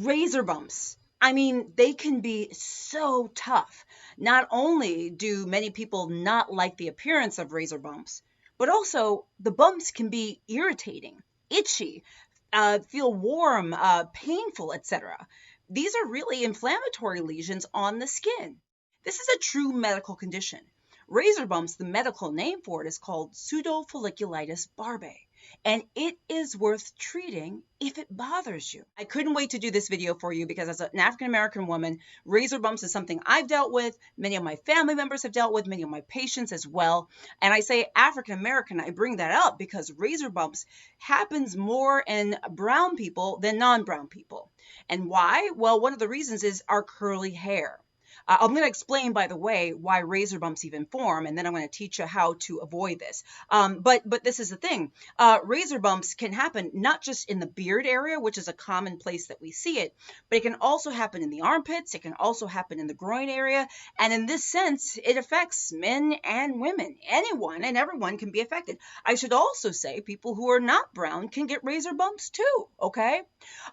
Razor bumps. I mean, they can be so tough. Not only do many people not like the appearance of razor bumps, but also the bumps can be irritating, itchy, feel warm, painful, etc. These are really inflammatory lesions on the skin. This is a true medical condition. Razor bumps, the medical name for it is called pseudofolliculitis barbae, and it is worth treating if it bothers you. I couldn't wait to do this video for you because as an African American woman, razor bumps is something I've dealt with, many of my family members have dealt with, many of my patients as well. And I say African American, I bring that up because razor bumps happens more in brown people than non-brown people. And why? Well, one of the reasons is our curly hair. I'm going to explain, by the way, why razor bumps even form, and then I'm going to teach you how to avoid this. But this is the thing. Razor bumps can happen not just in the beard area, which is a common place that we see it, but it can also happen in the armpits. It can also happen in the groin area. And in this sense, it affects men and women. Anyone and everyone can be affected. I should also say people who are not brown can get razor bumps too, okay?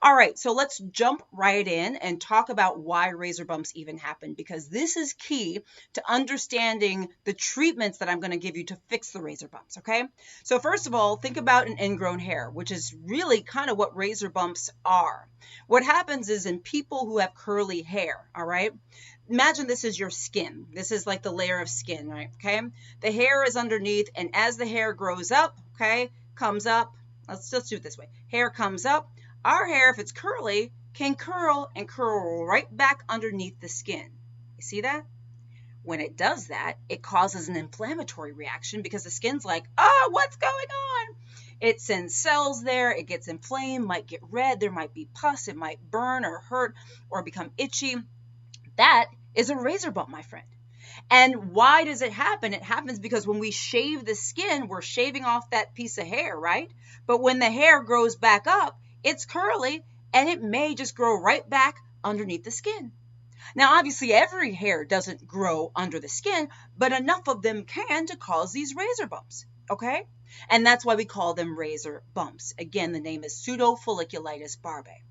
All right, so let's jump right in and talk about why razor bumps even happen, because this is key to understanding the treatments that I'm going to give you to fix the razor bumps, okay? So first of all, think about an ingrown hair, which is really kind of what razor bumps are. What happens is in people who have curly hair, all right? Imagine this is your skin. This is like the layer of skin, right? Okay? The hair is underneath, and as the hair grows up, okay, comes up, let's do it this way. Hair comes up. Our hair, if it's curly, can curl and curl right back underneath the skin. You see that? When it does that, it causes an inflammatory reaction because the skin's like, oh, what's going on? It sends cells there. It gets inflamed, might get red. There might be pus. It might burn or hurt or become itchy. That is a razor bump, my friend. And why does it happen? It happens because when we shave the skin, we're shaving off that piece of hair, right? But when the hair grows back up, it's curly and it may just grow right back underneath the skin. Now, obviously, every hair doesn't grow under the skin, but enough of them can to cause these razor bumps, okay? And that's why we call them razor bumps. Again, the name is pseudofolliculitis barbae.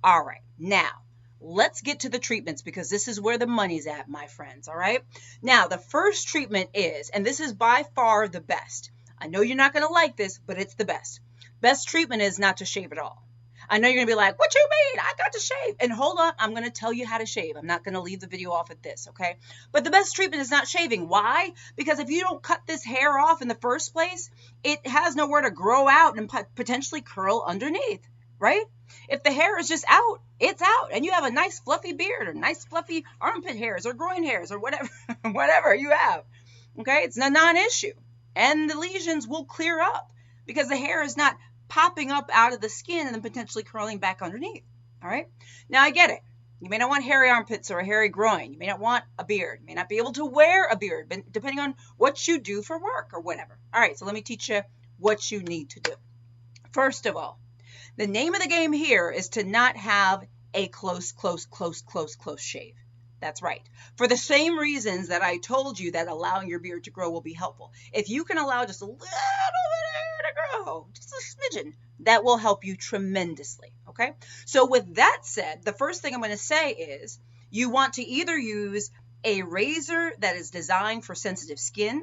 All right, now, let's get to the treatments because this is where the money's at, my friends, all right? Now, the first treatment is, and this is by far the best. I know you're not going to like this, but it's the best. Best treatment is not to shave at all. I know you're going to be like, what you mean? I got to shave. And hold up, I'm going to tell you how to shave. I'm not going to leave the video off at this, okay? But the best treatment is not shaving. Why? Because if you don't cut this hair off in the first place, it has nowhere to grow out and potentially curl underneath, right? If the hair is just out, it's out. And you have a nice fluffy beard or nice fluffy armpit hairs or groin hairs or whatever, whatever you have, okay? It's a non-issue. And the lesions will clear up because the hair is not popping up out of the skin and then potentially curling back underneath, all right? Now, I get it. You may not want hairy armpits or a hairy groin. You may not want a beard. You may not be able to wear a beard, depending on what you do for work or whatever. All right, so let me teach you what you need to do. First of all, the name of the game here is to not have a close shave. That's right. For the same reasons that I told you that allowing your beard to grow will be helpful. If you can allow just a little bit of hair to grow, just a smidgen, that will help you tremendously, okay? So with that said, the first thing I'm going to say is you want to either use a razor that is designed for sensitive skin,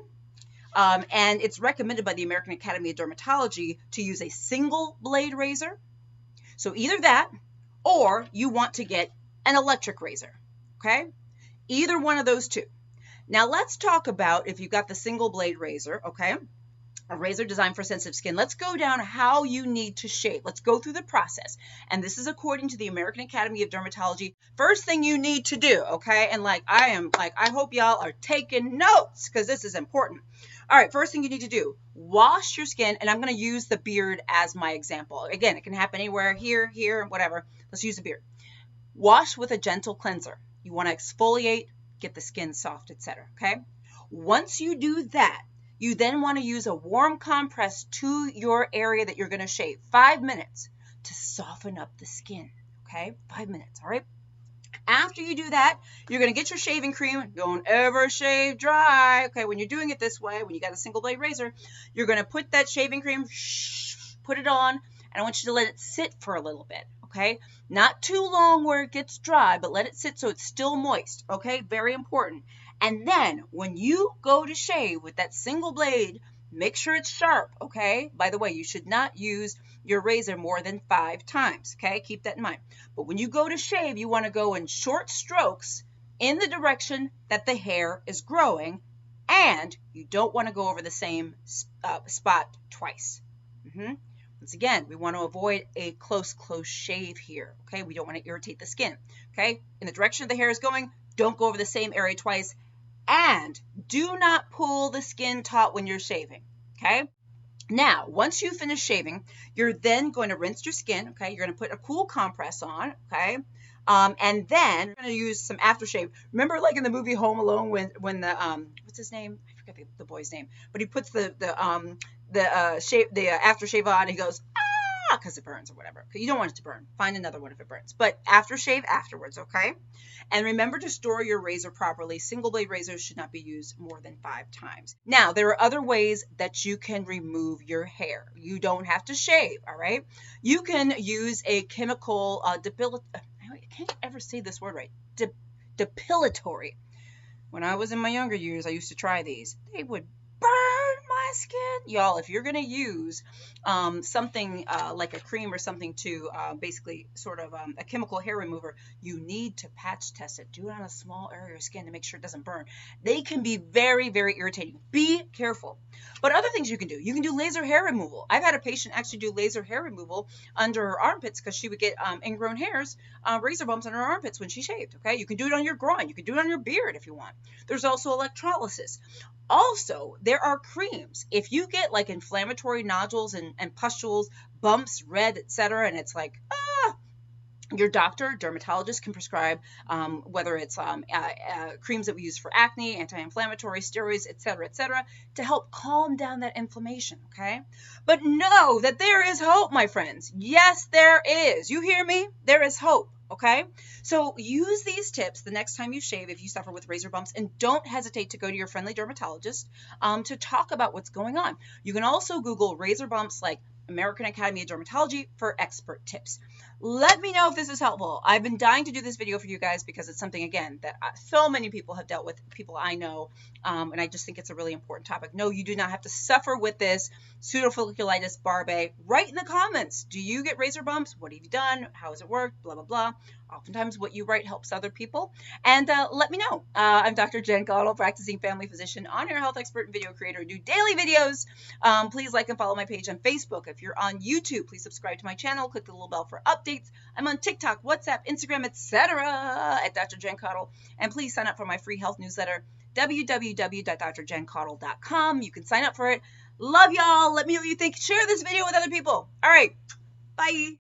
and it's recommended by the American Academy of Dermatology to use a single blade razor. So either that, or you want to get an electric razor. Okay, either one of those two. Now let's talk about if you've got the single blade razor, okay, a razor designed for sensitive skin. Let's go down how you need to shave. Let's go through the process. And this is according to the American Academy of Dermatology. First thing you need to do, okay, and I hope y'all are taking notes because this is important. All right, first thing you need to do, wash your skin, and I'm going to use the beard as my example. Again, it can happen anywhere, here, whatever. Let's use the beard. Wash with a gentle cleanser. You want to exfoliate, get the skin soft, etc. Okay? Once you do that, you then want to use a warm compress to your area that you're going to shave. 5 minutes to soften up the skin. Okay? 5 minutes. All right? After you do that, you're going to get your shaving cream. Don't ever shave dry. Okay? When you're doing it this way, when you got a single blade razor, you're going to put that shaving cream, put it on, and I want you to let it sit for a little bit. okay? Not too long where it gets dry, but let it sit so it's still moist, okay? Very important. And then when you go to shave with that single blade, make sure it's sharp, okay? By the way, you should not use your razor more than 5 times, okay? Keep that in mind. But when you go to shave, you want to go in short strokes in the direction that the hair is growing, and you don't want to go over the same spot twice. Once again, we want to avoid a close shave here, okay? We don't want to irritate the skin, okay? In the direction the hair is going, don't go over the same area twice, and do not pull the skin taut when you're shaving, okay? Now, once you finish shaving, you're then going to rinse your skin, okay? You're going to put a cool compress on, okay? And then you're going to use some aftershave. Remember, like in the movie Home Alone, when the what's his name? I forget the boy's name, but he puts the aftershave on. And he goes, ah, because it burns or whatever. You don't want it to burn. Find another one if it burns. But aftershave afterwards, okay? And remember to store your razor properly. Single blade razors should not be used more than 5 times. Now, there are other ways that you can remove your hair. You don't have to shave, all right? You can use a chemical I can't ever say this word right. Depilatory. When I was in my younger years, I used to try these. They would burn my skin. Y'all, if you're going to use something like a cream or something to basically sort of a chemical hair remover, you need to patch test it. Do it on a small area of skin to make sure it doesn't burn. They can be very, very irritating. Be careful. But other things you can do laser hair removal. I've had a patient actually do laser hair removal under her armpits because she would get ingrown hairs, razor bumps on her armpits when she shaved, okay? You can do it on your groin. You can do it on your beard if you want. There's also electrolysis. Also, there are creams. If you get like inflammatory nodules and pustules, bumps, red, etc., and it's like, your doctor, dermatologist can prescribe whether it's creams that we use for acne, anti-inflammatory, steroids, etc., to help calm down that inflammation, okay? But know that there is hope, my friends. Yes, there is. You hear me? There is hope, okay? So use these tips the next time you shave if you suffer with razor bumps, and don't hesitate to go to your friendly dermatologist to talk about what's going on. You can also Google razor bumps like American Academy of Dermatology for expert tips. Let me know if this is helpful. I've been dying to do this video for you guys because it's something, again, that so many people have dealt with, people I know, and I just think it's a really important topic. No, you do not have to suffer with this pseudofolliculitis barbae. Write in the comments, do you get razor bumps? What have you done? How has it worked? Blah, blah, blah. Oftentimes what you write helps other people. And let me know. I'm Dr. Jen Caudle, practicing family physician, on-air health expert and video creator. I do daily videos. Please like and follow my page on Facebook. If you're on YouTube, please subscribe to my channel. Click the little bell for updates. I'm on TikTok, WhatsApp, Instagram, etc. at Dr. Jen Caudle. And please sign up for my free health newsletter, www.drjencaudle.com. You can sign up for it. Love y'all. Let me know what you think. Share this video with other people. All right. Bye.